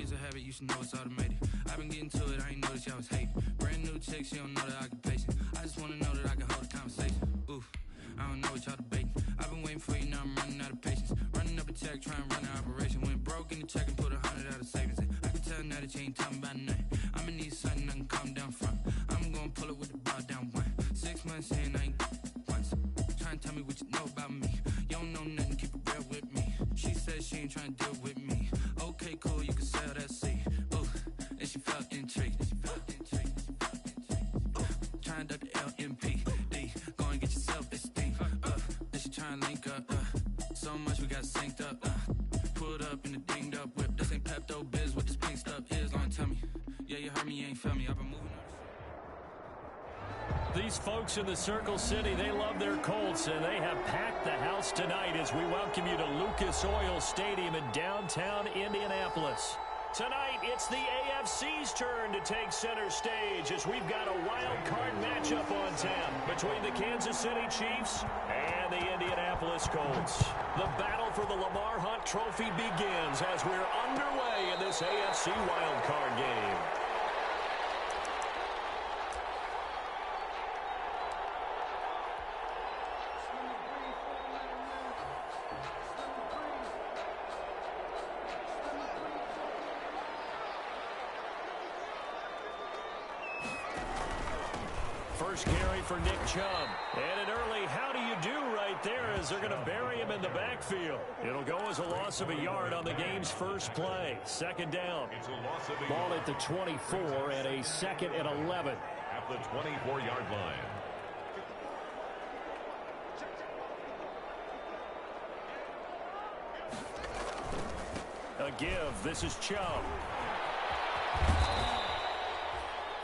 is a habit, you should know it's automated. I've been getting to it, I ain't noticed y'all was hating. Brand new chick, she don't know that I can patient. I just wanna know that I can hold a conversation. Oof, I don't know what y'all debating. I've been waiting for you, now I'm running out of patience. Running up a check, trying to run an operation. Went broke in the check and put 100 out of savings in. I can tell now that you ain't talking about nothing. I'ma need something I can calm down from. I'm gonna pull it with the bow down one. 6 months in, I ain't once. Trying to tell me what you know about me. You don't know nothing, keep it real with me. She said she ain't trying to deal with me. Okay, cool, you can sell that seed. Ooh, and she felt intrigued. Trying to duck the LMPD. Go and get your self-esteem. Then she trying to link up. So much we got synced up. Pulled up in the dinged up whip. This ain't Pepto-Biz, what this pink stuff is. Gonna tell me. Yeah, you heard me, you ain't felt me. I've been moving on. These folks in the Circle City, they love their Colts, and they have packed the house tonight as we welcome you to Lucas Oil Stadium in downtown Indianapolis. Tonight, it's the AFC's turn to take center stage as we've got a wild card matchup on tap between the Kansas City Chiefs and the Indianapolis Colts. The battle for the Lamar Hunt Trophy begins as we're underway in this AFC wild card game. First carry for Nick Chubb. And an early how do you do right there as they're going to bury him in the backfield. It'll go as a loss of a yard on the game's first play. Second down. Ball at the 24 and a 2nd and 11. At the 24-yard line. A give. This is Chubb.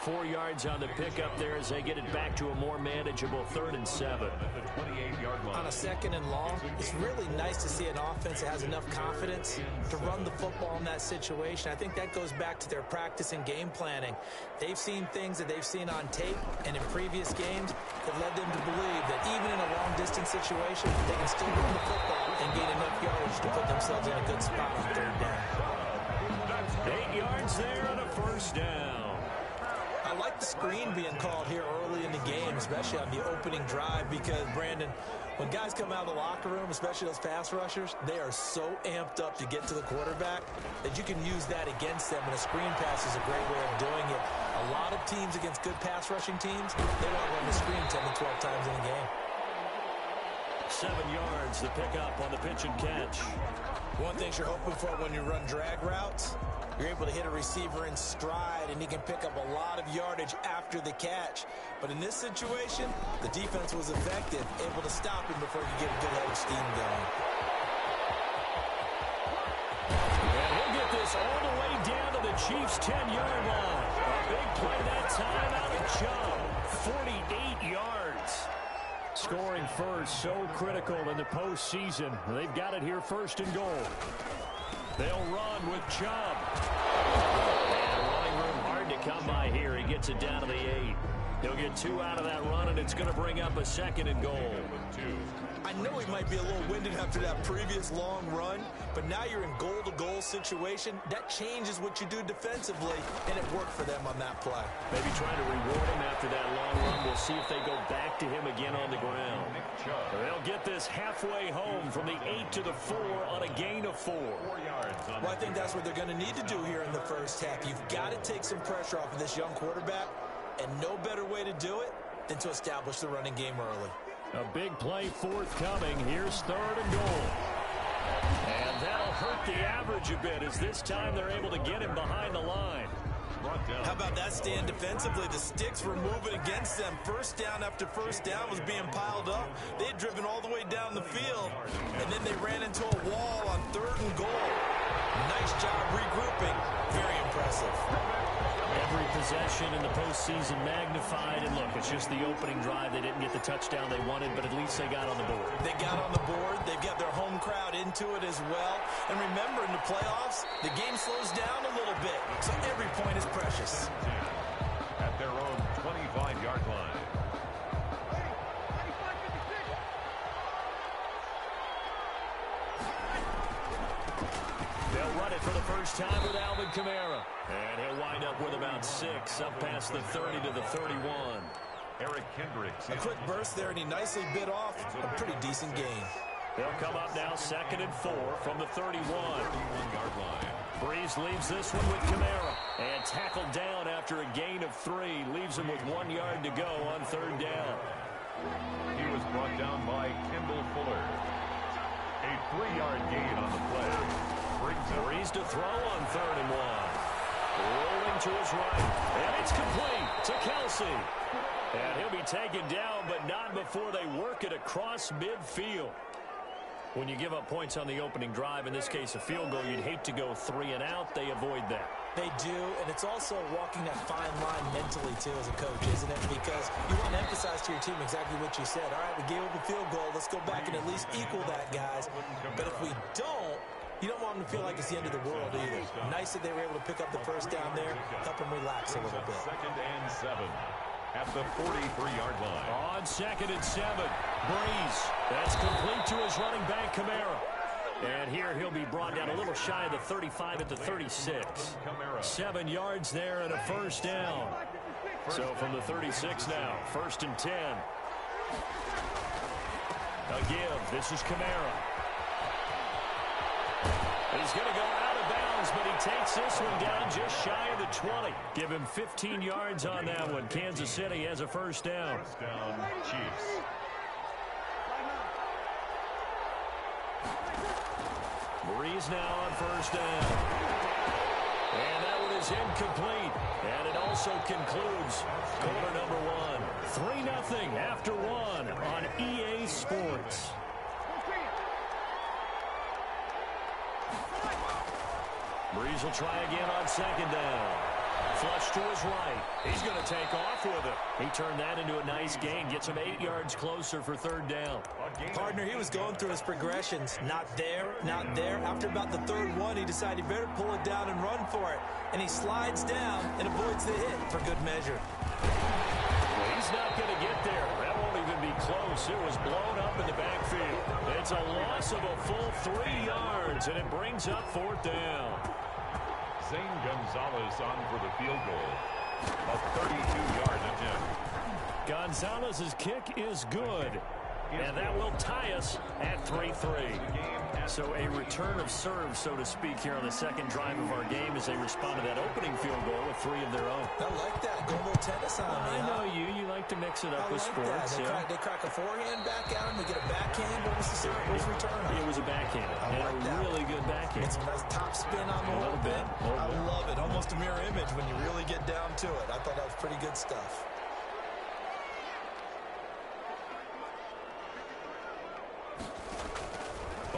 4 yards on the pickup there as they get it back to a more manageable 3rd and 7. At the 28-yard line. On a 2nd and long, it's really nice to see an offense that has enough confidence to run the football in that situation. I think that goes back to their practice and game planning. They've seen things that they've seen on tape and in previous games that led them to believe that even in a long-distance situation, they can still run the football and gain enough yardage to put themselves in a good spot on 3rd down. 8 yards there on a first down. I like the screen being called here early in the game, especially on the opening drive, because, Brandon, when guys come out of the locker room, especially those pass rushers, they are so amped up to get to the quarterback that you can use that against them, and a screen pass is a great way of doing it. A lot of teams against good pass rushing teams, they want to run the screen 10 to 12 times in a game. 7 yards, the pickup on the pitch and catch. One thing you're hoping for when you run drag routes, you're able to hit a receiver in stride, and he can pick up a lot of yardage after the catch. But in this situation, the defense was effective, able to stop him before you get a good head of steam going. And he'll get this all the way down to the Chiefs' 10-yard line. A big play that time out of Chubb. 48 yards. Scoring first, so critical in the postseason. They've got it here 1st and goal. They'll run with Chubb. And running room hard to come by here. He gets it down to the 8. He'll get 2 out of that run, and it's going to bring up a 2nd and goal. I know he might be a little winded after that previous long run, but now you're in goal-to-goal situation. That changes what you do defensively, and it worked for them on that play. Maybe trying to reward him after that long run. We'll see if they go back to him again on the ground. They'll get this halfway home from the 8 to the 4 on a gain of 4. Well, I think that's what they're going to need to do here in the first half. You've got to take some pressure off of this young quarterback, and no better way to do it than to establish the running game early. A big play forthcoming. Here's 3rd and goal. And that'll hurt the average a bit as this time they're able to get him behind the line. How about that stand defensively? The sticks were moving against them. First down after first down was being piled up. They had driven all the way down the field, and then they ran into a wall on 3rd and goal. Nice job regrouping. Very impressive. Every possession in the postseason magnified. And look, it's just the opening drive. They didn't get the touchdown they wanted, but at least they got on the board. They got on the board. They've got their home crowd into it as well. And remember, in the playoffs, the game slows down a little bit, so every point is precious. At their own 25-yard line. They'll run it for the first first time with Alvin Kamara. And he'll wind up with about 6, up past the 30 to the 31. Eric Kendricks. A quick burst there, and he nicely bit off a pretty decent gain. They'll come up now 2nd and 4 from the 31-yard line. Breeze leaves this one with Kamara. And tackled down after a gain of 3. Leaves him with 1 yard to go on 3rd down. He was brought down by Kendall Fuller. A 3-yard gain on the play. Brings Breeze to throw on 3rd and 1. Rolling to his right. And it's complete to Kelsey. And he'll be taken down, but not before they work it across midfield. When you give up points on the opening drive, in this case a field goal, you'd hate to go 3 and out. They avoid that. They do, and it's also walking that fine line mentally, too, as a coach, isn't it? Because you want to emphasize to your team exactly what you said. All right, we gave up a field goal. Let's go back and at least equal that, guys. But if we don't, you don't want them to feel like it's the end of the world either. Nice that they were able to pick up the first down there, help them relax a little bit. 2nd and 7 at the 43-yard line. On 2nd and 7, Breeze. That's complete to his running back, Kamara. And here he'll be brought down a little shy of the 35 at the 36. 7 yards there and a first down. So from the 36 now, 1st and 10. A give. This is Kamara. He's going to go out of bounds, but he takes this one down just shy of the 20. Give him 15 yards on that one. Kansas City has a first down. First down, Chiefs. Breeze now on 1st down. And that one is incomplete. And it also concludes quarter number 1. 3-0 after 1 on EA Sports. Breeze will try again on 2nd down. Flush to his right. He's going to take off with it. He turned that into a nice gain. Gets him 8 yards closer for 3rd down. Partner, he was going through his progressions. Not there, not there. After about the 3rd one, he decided he better pull it down and run for it. And he slides down and avoids the hit for good measure. Well, he's not going to get there. That won't even be close. It was blown up in the backfield. It's a loss of a full 3 yards, and it brings up 4th down. Zane Gonzalez on for the field goal. A 32-yard attempt. Gonzalez's kick is good. And that will tie us at 3-3. So a return of serve, so to speak, here on the 2nd drive of our game as they respond to that opening field goal with 3 of their own. I like that. Go a little tennis on me. I know you. You like to mix it up with sports. They crack a forehand back at him. They get a backhand. What was the serve? What was the return on? It was a backhand. I like that. Really good backhand. It's a nice top spin on the whole bit. I love it. Almost a mirror image when you really get down to it. I thought that was pretty good stuff.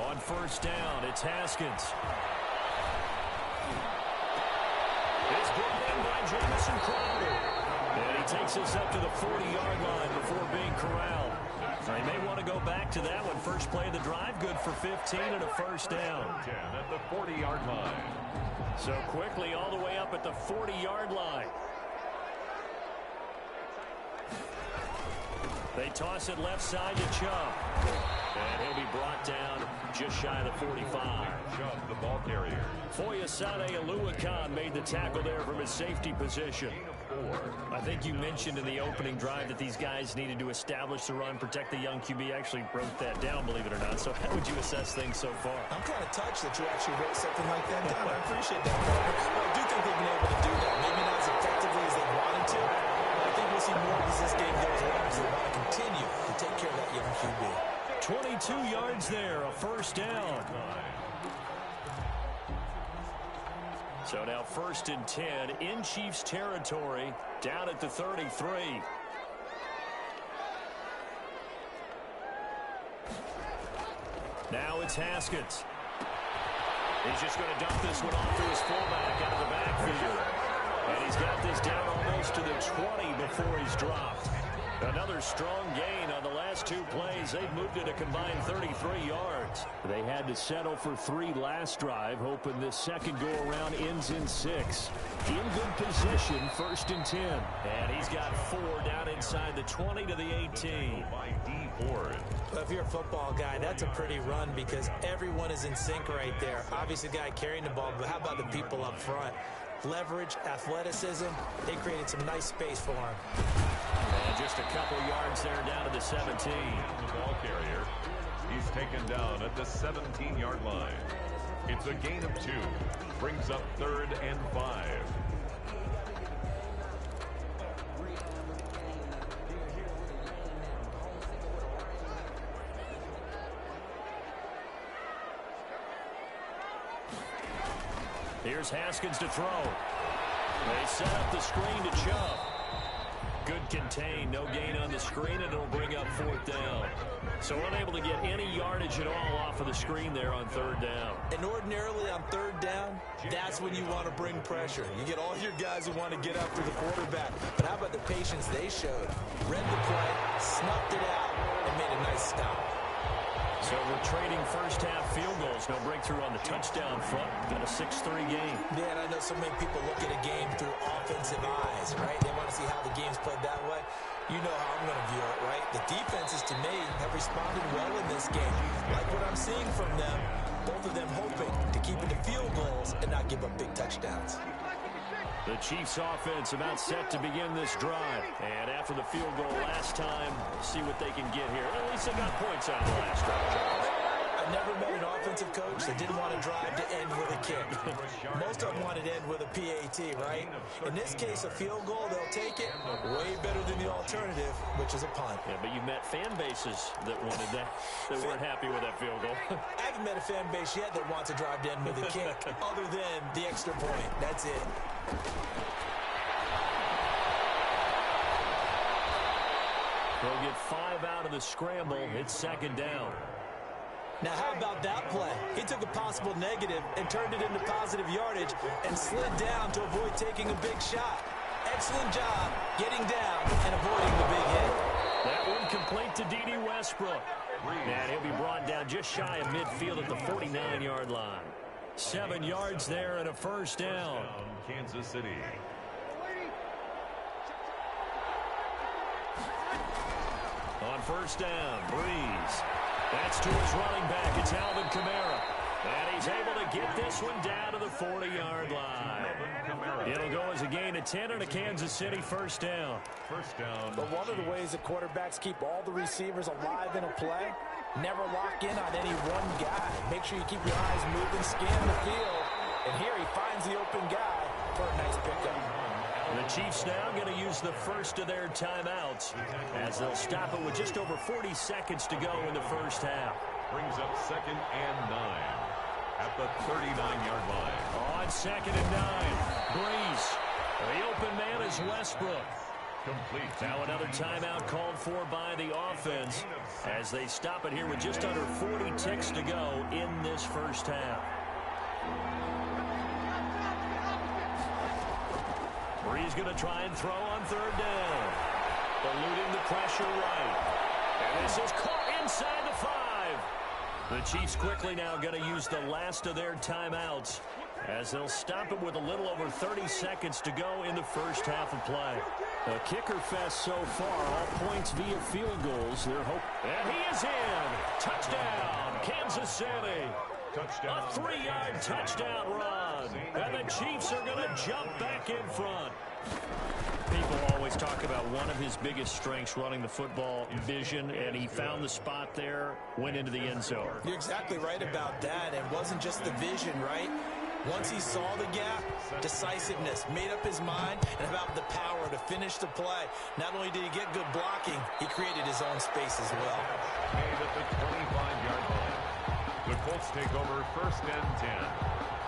On 1st down, it's Haskins. It's brought in by Jamison Crowder. And he takes us up to the 40-yard line before being corralled. They may want to go back to that one. First play of the drive, good for 15 and a first down. 10 at the 40-yard line. So quickly all the way up at the 40-yard line. They toss it left side to Chubb. And he'll be brought down just shy of the 45. Chubb, the ball carrier. Foyesade Oluwakan made the tackle there from his safety position. I think you mentioned in the opening drive that these guys needed to establish the run, protect the young QB. Actually wrote that down, believe it or not. So how would you assess things so far? I'm kind of touched that you actually wrote something like that down. I appreciate that, partner. Well, I do think they've been able to do that. Maybe not as effectively as they wanted to, but I think we'll see more as this game goes along because they want to continue to take care of that young QB. 22 yards there, a first down. So now 1st and 10 in Chiefs territory, down at the 33. Now it's Haskins. He's just going to dump this one off to his fullback out of the backfield. And he's got this down almost to the 20 before he's dropped. Another strong gain on the last 2 plays. They've moved it a combined 33 yards. They had to settle for 3 last drive, hoping this second go-around ends in 6. In good position, 1st and 10. And he's got 4 down at inside the 20 to the 18. Well, if you're a football guy, that's a pretty run because everyone is in sync right there. Obviously, the guy carrying the ball, but how about the people up front? Leverage, athleticism, they created some nice space for him. And just a couple yards there down to the 17. The ball carrier. He's taken down at the 17-yard line. It's a gain of 2. Brings up 3rd and 5. Here's Haskins to throw. They set up the screen to Chubb. Good contain, no gain on the screen, and it'll bring up 4th down. So unable to get any yardage at all off of the screen there on 3rd down. And ordinarily on 3rd down, that's when you want to bring pressure. You get all your guys who want to get after the quarterback. But how about the patience they showed? Read the play, snuffed it out, and made a nice stop. So we're trading first half field goals. No breakthrough on the touchdown front. Got a 6-3 game. Man, I know so many people look at a game through offensive eyes, right? They want to see how the game's played that way. You know how I'm going to view it, right? The defenses, to me, have responded well in this game. Like what I'm seeing from them, both of them hoping to keep it to field goals and not give up big touchdowns. The Chiefs offense about set to begin this drive. And after the field goal last time, see what they can get here. At least they got points out of the last drive, Charles. I never met an offensive coach that didn't want to drive to end with a kick. Most of them wanted to end with a PAT, right? In this case, a field goal, they'll take it way better than the alternative, which is a punt. Yeah, but you met fan bases that wanted that, that weren't happy with that field goal. I haven't met a fan base yet that wants to drive to end with a kick, other than the extra point. That's it. They'll get 5 out of the scramble. It's 2nd down. Now, how about that play? He took a possible negative and turned it into positive yardage and slid down to avoid taking a big shot. Excellent job getting down and avoiding the big hit. That one complete to D.D. Westbrook. And he'll be brought down just shy of midfield at the 49-yard line. 7 yards there and a 1st down. Kansas City. On 1st down, Breeze. That's to his running back. It's Alvin Kamara. And he's able to get this one down to the 40-yard line. It'll go as a gain of 10 and a Kansas City 1st down. 1st down. But one of the ways that quarterbacks keep all the receivers alive in a play, never lock in on any one guy. Make sure you keep your eyes moving, scan the field. And here he finds the open guy for a nice pickup. The Chiefs now going to use the first of their timeouts as they'll stop it with just over 40 seconds to go in the 1st half. Brings up 2nd and 9 at the 39-yard line. On 2nd and 9, Breeze. The open man is Westbrook. Complete. Now another timeout called for by the offense as they stop it here with just under 40 ticks to go in this 1st half. Breeze going to try and throw on 3rd down. Eluding the pressure right. And this is caught inside the 5. The Chiefs quickly now going to use the last of their timeouts as they'll stop it with a little over 30 seconds to go in the 1st half of play. A kicker fest so far, all points via field goals. Their hope. And he is in. Touchdown, Kansas City. Touchdown. A 3-yard touchdown run. And the Chiefs are going to jump back in front. People always talk about one of his biggest strengths, running the football, vision, and he found the spot there, went into the end zone. You're exactly right about that. It wasn't just the vision, right? Once he saw the gap, decisiveness, made up his mind, and about the power to finish the play. Not only did he get good blocking, he created his own space as well. Made at the 25-yard line. The Colts take over 1st and 10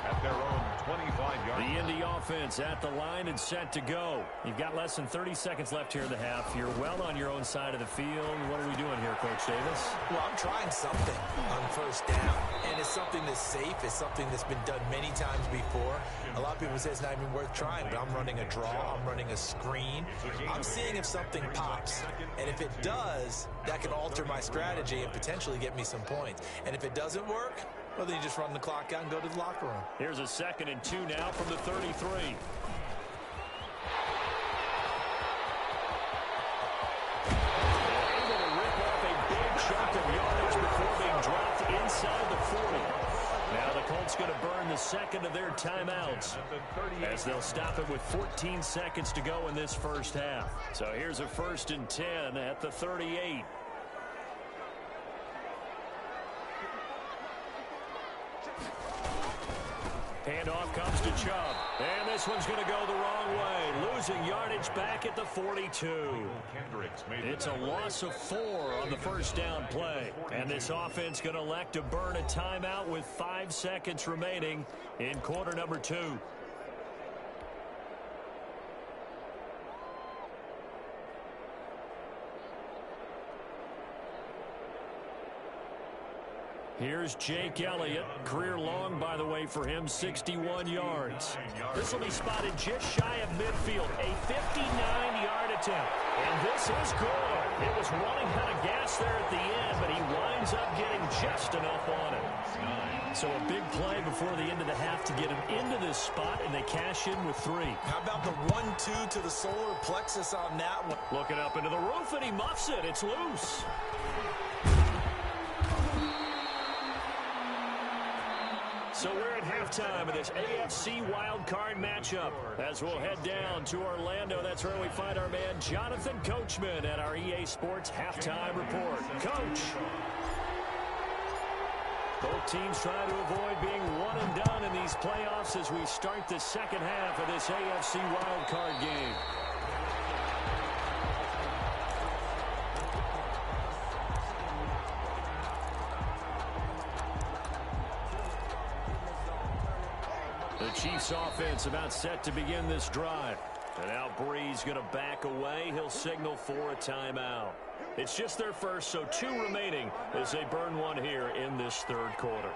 at their own 25-yard line. The Indy offense at the line and set to go. You've got less than 30 seconds left here in the half. You're well on your own side of the field. What are we doing here, Coach Davis? Well, I'm trying something on 1st down, and it's something that's safe. It's something that's been done many times before. A lot of people say it's not even worth trying, but I'm running a draw. I'm running a screen. I'm seeing if something pops, and if it does, that can alter my strategy and potentially get me some points. And if it doesn't work, well, then you just run the clock out and go to the locker room. Here's a 2nd and 2 now from the 33. the second of their timeouts, as they'll stop it with 14 seconds to go in this first half. So here's a 1st and 10 at the 38. Handoff comes to Chubb. And this one's going to go the wrong way. Losing yardage back at the 42. It's a loss of 4 on the first down play. And this offense going to elect to burn a timeout with 5 seconds remaining in quarter number 2. Here's Jake Elliott. Career long, by the way, for him, 61 yards. This will be spotted just shy of midfield, a 59-yard attempt. And this is good. It was running out of gas there at the end, but he winds up getting just enough on it. So a big play before the end of the half to get him into this spot, and they cash in with 3. How about the 1-2 to the solar plexus on that one? Looking up into the roof, and he muffs it. It's loose. So we're at halftime of this AFC wildcard matchup. As we'll head down to Orlando, that's where we find our man Jonathan Coachman at our EA Sports Halftime Report. Coach. Both teams trying to avoid being one and done in these playoffs as we start the second half of this AFC wildcard game. The Chiefs offense about set to begin this drive. And now Breeze going to back away. He'll signal for a timeout. It's just their first, so 2 remaining as they burn one here in this third quarter.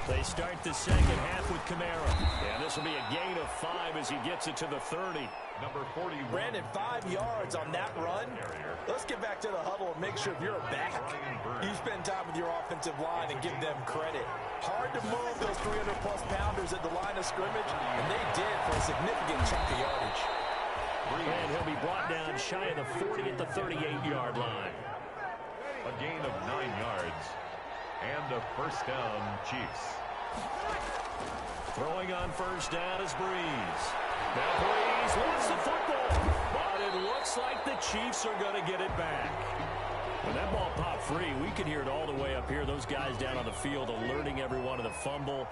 They start the second half with Kamara. And this will be a gain of 5 as he gets it to the 30. Number 40. Brandon, 5 yards on that run. Let's get back to the huddle and make sure if you're a back, you spend time with your offensive line and give them credit. Hard to move those 300-plus pounders at the line of scrimmage, and they did for a significant chunk of yardage. And he'll be brought down shy of the 40 at the 38-yard line. A gain of 9 yards and a first down, Chiefs. Throwing on first down is Breeze. Now Breeze wants the football, but it looks like the Chiefs are going to get it back. When that ball popped free, we could hear it all the way up here. Those guys down on the field alerting everyone of the fumble.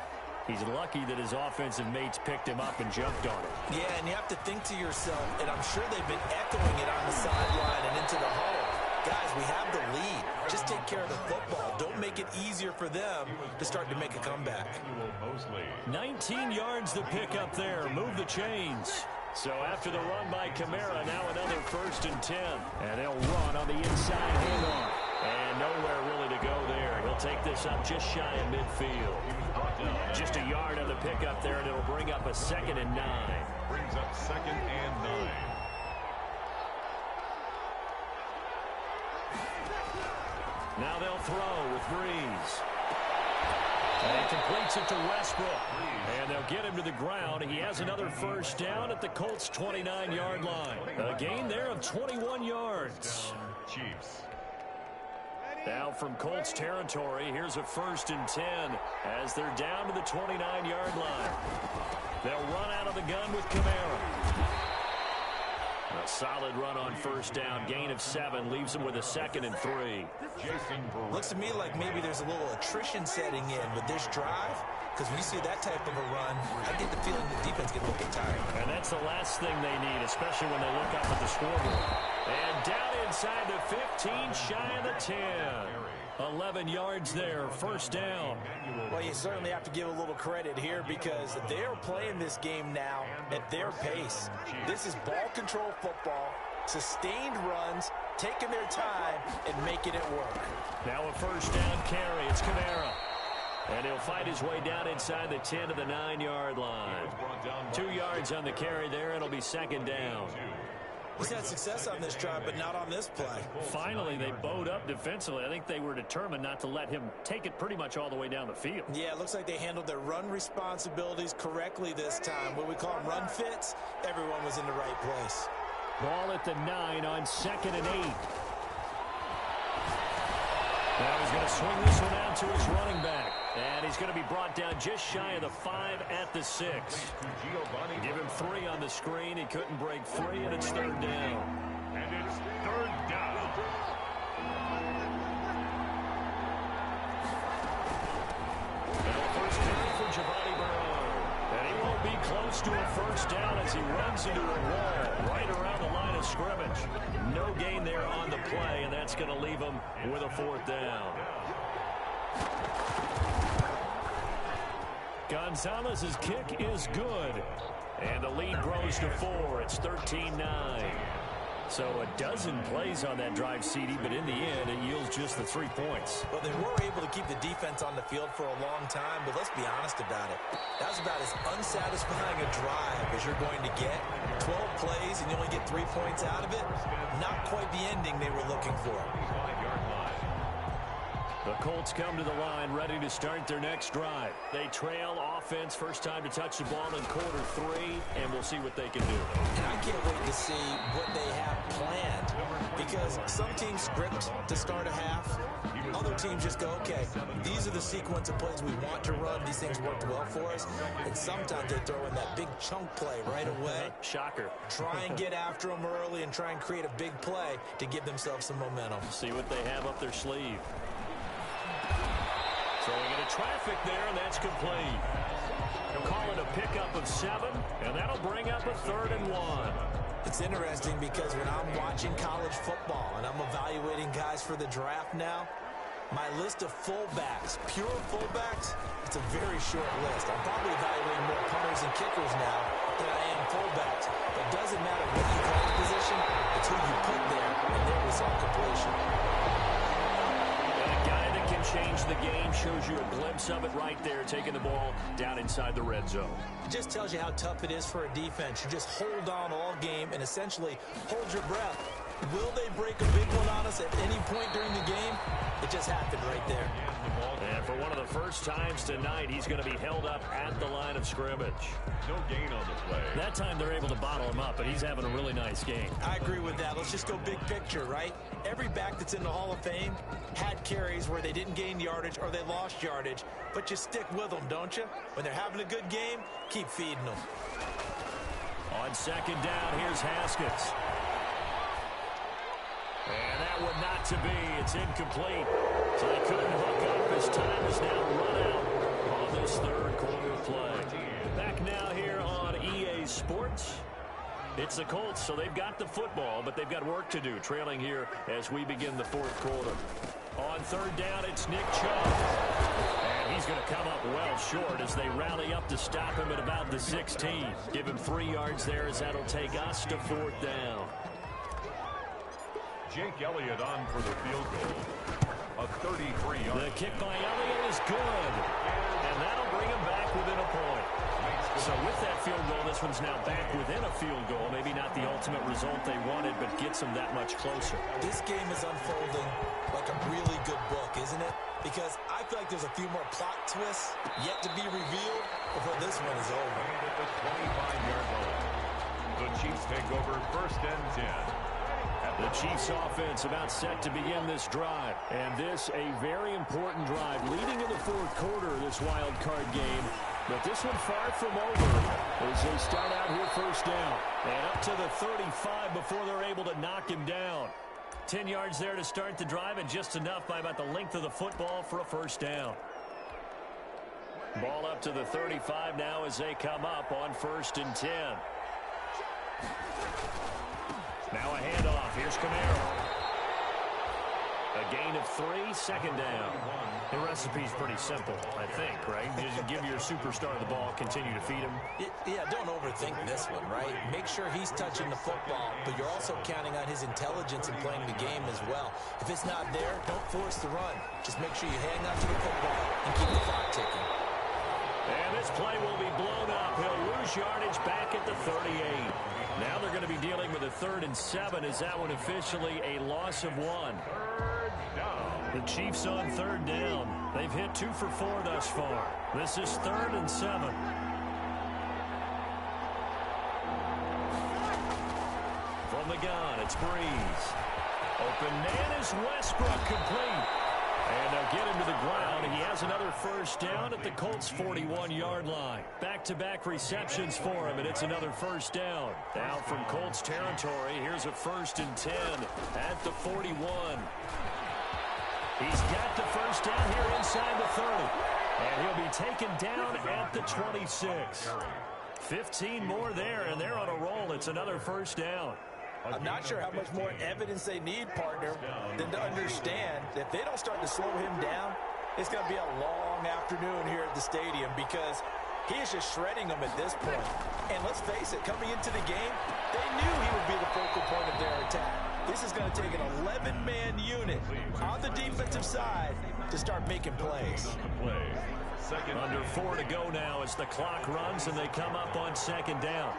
He's lucky that his offensive mates picked him up and jumped on it. Yeah, and you have to think to yourself, and I'm sure they've been echoing it on the sideline and into the huddle. Guys, we have the lead. Just take care of the football. Don't make it easier for them to start to make a comeback. 19 yards to pick up there. Move the chains. So after the run by Kamara, now another 1st and 10. And they'll run on the inside handoff. And nowhere really to go there. He'll take this up just shy of midfield. Just a yard on the pickup there, and it'll bring up a 2nd and 9. Brings up 2nd and 9. Now they'll throw with Breeze. And he completes it to Westbrook. And they'll get him to the ground. He has another first down at the Colts' 29-yard line. A gain there of 21 yards. Chiefs. Now from Colts territory, here's a 1st and 10 as they're down to the 29-yard line. They'll run out of the gun with Kamara. A solid run on first down. Gain of 7 leaves them with a 2nd and 3. Looks to me like maybe there's a little attrition setting in with this drive, because when you see that type of a run, I get the feeling the defense gets a little bit tired. And that's the last thing they need, especially when they look up at the scoreboard. And down inside the 15, shy of the 10. 11 yards there, first down. Well, you certainly have to give a little credit here because they're playing this game now at their pace. This is ball control football, sustained runs, taking their time, and making it work. Now a first down carry. It's Kamara. And he'll fight his way down inside the 10 to the 9-yard line. 2 yards on the carry there. It'll be 2nd down. He's had success on this drive, but not on this play. Finally, they bowed up defensively. I think they were determined not to let him take it pretty much all the way down the field. Yeah, it looks like they handled their run responsibilities correctly this time. What we call them run fits, everyone was in the right place. Ball at the 9 on 2nd and 8. Now he's going to swing this one out to his running back. And he's going to be brought down just shy of the 5 at the 6. Give him 3 on the screen. He couldn't break free, and it's 3rd down. And it's 3rd down. First carry for Giovanni Burrow. And he won't be close to a first down as he runs into a wall right around the line of scrimmage. No gain there on the play, and that's going to leave him with a 4th down. Gonzalez's kick is good. And the lead grows to 4. It's 13-9. So a dozen plays on that drive, CD, but in the end, it yields just the 3 points. Well, they were able to keep the defense on the field for a long time, but let's be honest about it. That was about as unsatisfying a drive as you're going to get. 12 plays and you only get 3 points out of it. Not quite the ending they were looking for. The Colts come to the line ready to start their next drive. They trail offense, first time to touch the ball in quarter 3, and we'll see what they can do. And I can't wait to see what they have planned, because some teams script to start a half. Other teams just go, okay, these are the sequence of plays we want to run. These things worked well for us. And sometimes they throw in that big chunk play right away. Shocker. Try and get after them early and try and create a big play to give themselves some momentum. See what they have up their sleeve. Throwing into traffic there, and that's complete. He'll call it a pickup of 7, and that'll bring up a 3rd and 1. It's interesting because when I'm watching college football and I'm evaluating guys for the draft now, my list of fullbacks, pure fullbacks, it's a very short list. I'm probably evaluating more punters and kickers now than I am fullbacks. But it doesn't matter what you call the position, it's who you put there, and there was some completion. Change the game, shows you a glimpse of it right there, taking the ball down inside the red zone. It just tells you how tough it is for a defense. You just hold on all game and essentially hold your breath. Will they break a big one on us at any point during the game? It just happened right there. And for one of the first times tonight, he's going to be held up at the line of scrimmage. No gain on the play. That time they're able to bottle him up, but he's having a really nice game. I agree with that. Let's just go big picture, right? Every back that's in the Hall of Fame had carries where they didn't gain yardage or they lost yardage, but you stick with them, don't you? When they're having a good game, keep feeding them. On 2nd down, here's Haskins. And that one not to be. It's incomplete. So they couldn't hook up. His time is now run out on this 3rd quarter play. Back now here on EA Sports. It's the Colts, so they've got the football, but they've got work to do, trailing here as we begin the 4th quarter. On 3rd down, it's Nick Chubb. And he's going to come up well short as they rally up to stop him at about the 16. Give him 3 yards there as that'll take us to 4th down. Jake Elliott on for the field goal. A 33-yard. The kick by Elliott is good. And that'll bring him back within a point. So with that field goal, this one's now back within a field goal. Maybe not the ultimate result they wanted, but gets them that much closer. This game is unfolding like a really good book, isn't it? Because I feel like there's a few more plot twists yet to be revealed before this one is over. At the 25-yard line. The Chiefs take over 1st and 10. The Chiefs offense about set to begin this drive. And this a very important drive leading in the 4th quarter of this wild card game. But this one far from over as they start out here 1st down. And up to the 35 before they're able to knock him down. 10 yards there to start the drive, and just enough by about the length of the football for a 1st down. Ball up to the 35 now as they come up on 1st and 10. Now a handoff. Here's Camaro. A gain of 3, 2nd down. The recipe's pretty simple, I think, right? Just give your superstar the ball, continue to feed him. Yeah, don't overthink this one, right? Make sure he's touching the football, but you're also counting on his intelligence in playing the game as well. If it's not there, don't force the run. Just make sure you hang on to the football and keep the clock ticking. And this play will be blown up. He'll lose yardage back at the 38. Now they're going to be dealing with a 3rd and 7. Is that one officially a loss of 1? The Chiefs on 3rd down. They've hit 2 for 4 thus far. This is 3rd and 7. From the gun, it's Breeze. Open man is Westbrook, complete. And they'll get him to the ground. He has another first down at the Colts' 41-yard line. Back-to-back receptions for him, and it's another first down. Now from Colts territory, here's a 1st and 10 at the 41. He's got the first down here inside the 30. And he'll be taken down at the 26. 15 more there, and they're on a roll. It's another first down. I'm not sure how much more evidence they need, partner, than to understand that if they don't start to slow him down, it's going to be a long afternoon here at the stadium because he is just shredding them at this point. And let's face it, coming into the game, they knew he would be the focal point of their attack. This is going to take an 11-man unit on the defensive side to start making plays. Under 4 to go now as the clock runs and they come up on 2nd down.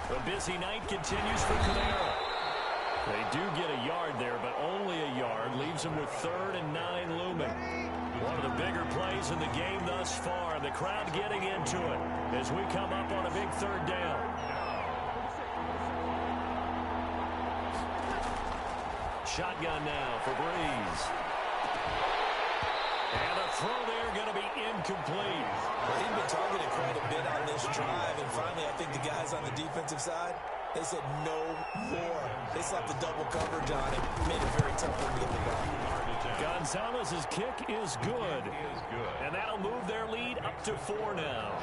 The busy night continues for Kamara. They do get a yard there, but only a yard. Leaves them with 3rd and 9 looming. One of the bigger plays in the game thus far. The crowd getting into it as we come up on a big 3rd down. Shotgun now for Breeze. And a throw there going to be incomplete. Well, he's been targeted quite a bit on this drive, and finally I think the guys on the defensive side, they said no more. They slapped the double coverage on him, made it very tough for him to get the ball. Gonzalez's kick is good. And that'll move their lead up to 4 now.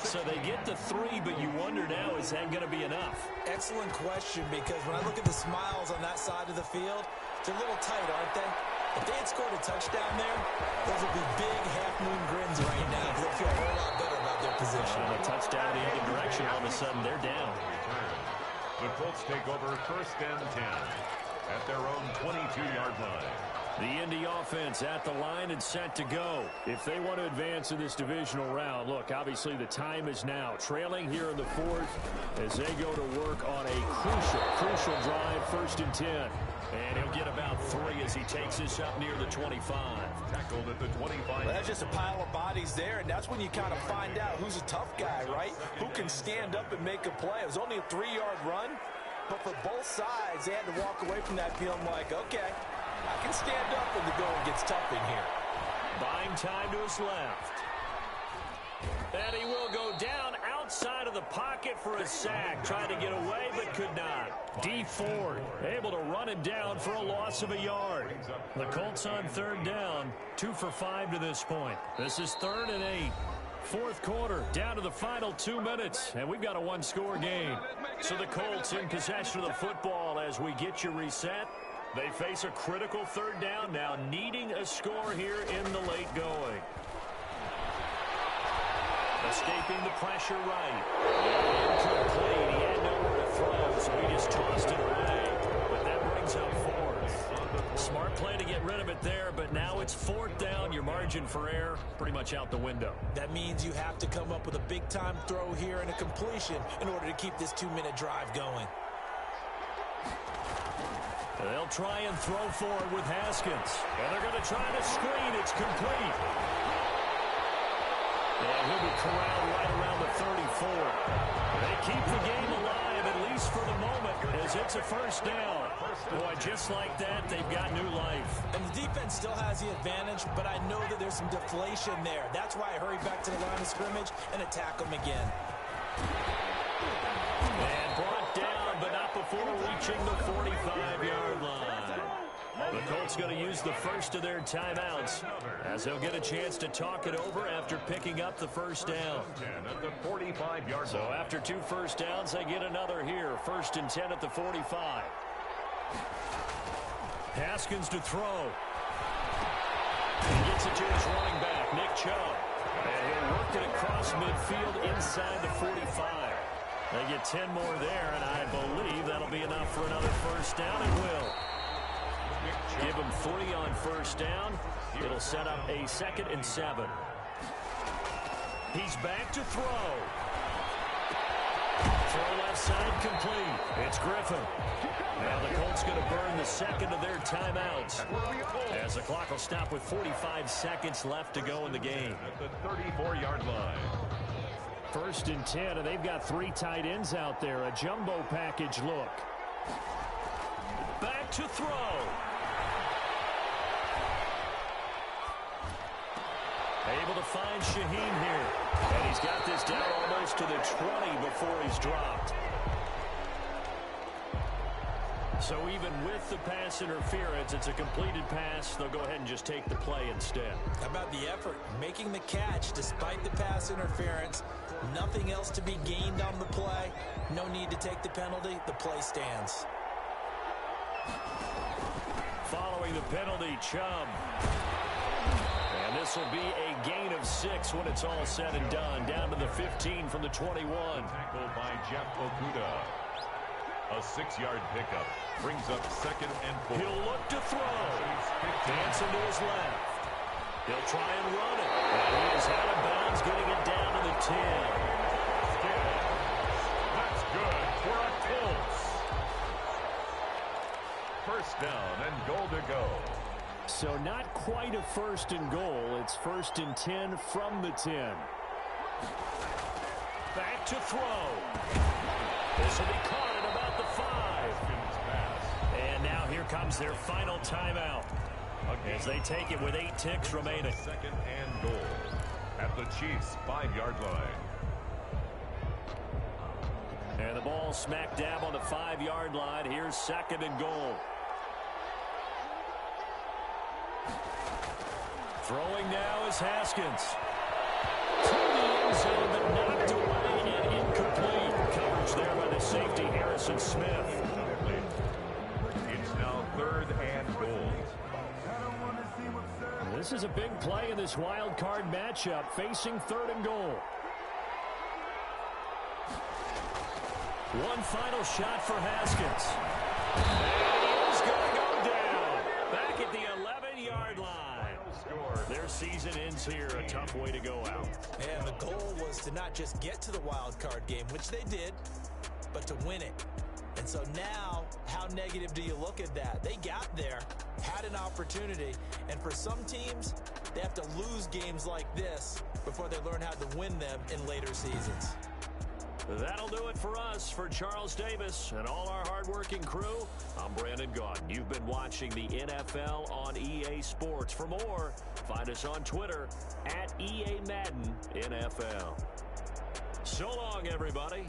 So they get to 3, but you wonder now, is that going to be enough? Excellent question, because when I look at the smiles on that side of the field, they're a little tight, aren't they? If they had scored a touchdown there, those would be big half-moon grins right now. They feel a whole lot better about their position. And a touchdown in the other direction, all of a sudden they're down. The Colts take over 1st and 10 at their own 22-yard line. The Indy offense at the line and set to go. If they want to advance in this divisional round, look, obviously the time is now. Trailing here in the 4th as they go to work on a crucial drive, 1st and 10. And he'll get about 3 as he takes this up near the 25. Tackled at the 25. Well, that's just a pile of bodies there, and that's when you kind of find out who's a tough guy, right? Who can stand up and make a play. It was only a 3-yard run, but for both sides, they had to walk away from that feeling like, okay, I can stand up when the going gets tough in here. Buying time to his left. And he will go down outside of the pocket for a sack. Tried to get away, but could not. D. Ford able to run him down for a loss of a yard. The Colts on 3rd down, 2 for 5 to this point. This is 3rd and 8. 4th quarter, down to the final 2 minutes, and we've got a 1-score game. So the Colts in possession of the football as we get you reset. They face a critical 3rd down now, needing a score here in the late going. Escaping the pressure right. Incomplete. He had nowhere to throw, so he just tossed it away. But that brings up 4th. Smart play to get rid of it there, but now it's 4th down. Your margin for error pretty much out the window. That means you have to come up with a big-time throw here and a completion in order to keep this 2-minute drive going. They'll try and throw forward with Haskins. And they're going to try to screen. It's complete. And he'll be corralled right around the 34. They keep the game alive, at least for the moment, as it's a 1st down. Boy, just like that, they've got new life. And the defense still has the advantage, but I know that there's some deflation there. That's why I hurry back to the line of scrimmage and attack them again. And brought down, but not before reaching the 45-yard line. The Colts going to use the first of their timeouts as they'll get a chance to talk it over after picking up the 1st down. At the 45-yard So after 2 first downs, they get another here. 1st and 10 at the 45. Haskins to throw. He gets it to his running back, Nick Chubb. And he'll work it across midfield inside the 45. They get 10 more there, and I believe that'll be enough for another 1st down. It will. Give him 3 on 1st down. It'll set up a 2nd and 7. He's back to throw. Throw left side complete. It's Griffin. Now the Colts going to burn the 2nd of their timeouts as the clock will stop with 45 seconds left to go in the game. At the 34-yard line. 1st and 10, and they've got 3 tight ends out there. A jumbo package look. Back to throw. Able to find Shaheen here. And he's got this down almost to the 20 before he's dropped. So even with the pass interference, it's a completed pass. They'll go ahead and just take the play instead. How about the effort? Making the catch despite the pass interference. Nothing else to be gained on the play. No need to take the penalty. The play stands. Following the penalty, Chubb. And this will be a gain of 6 when it's all said and done. Down to the 15 from the 21. Tackled by Jeff Okudah. A 6-yard pickup brings up 2nd and 4. He'll look to throw. Dancing to his left. He'll try and run it. And he is out of bounds, getting it down to the 10. That's good for a Colts. First down and goal to go. So not quite a 1st and goal. It's 1st and 10 from the 10. Back to throw. This will be caught at about the 5. And now here comes their final timeout. As they take it with 8 ticks remaining. 2nd and goal at the Chiefs' 5-yard line. And the ball smack dab on the 5-yard line. Here's 2nd and goal. Throwing now is Haskins. To the end zone, but knocked away and incomplete. Coverage there by the safety, Harrison Smith. It's now 3rd and goal. This is a big play in this wild card matchup, facing 3rd and goal. One final shot for Haskins. And he is going to go down. Back at the 11-yard line. Their season ends here, a tough way to go out. And the goal was to not just get to the wild card game, which they did, but to win it. And so now, how negative do you look at that? They got there, had an opportunity, and for some teams, they have to lose games like this before they learn how to win them in later seasons. That'll do it for us. For Charles Davis and all our hardworking crew, I'm Brandon Gaudin. You've been watching the NFL on EA Sports. For more, find us on Twitter @EA Madden NFL. So long, everybody.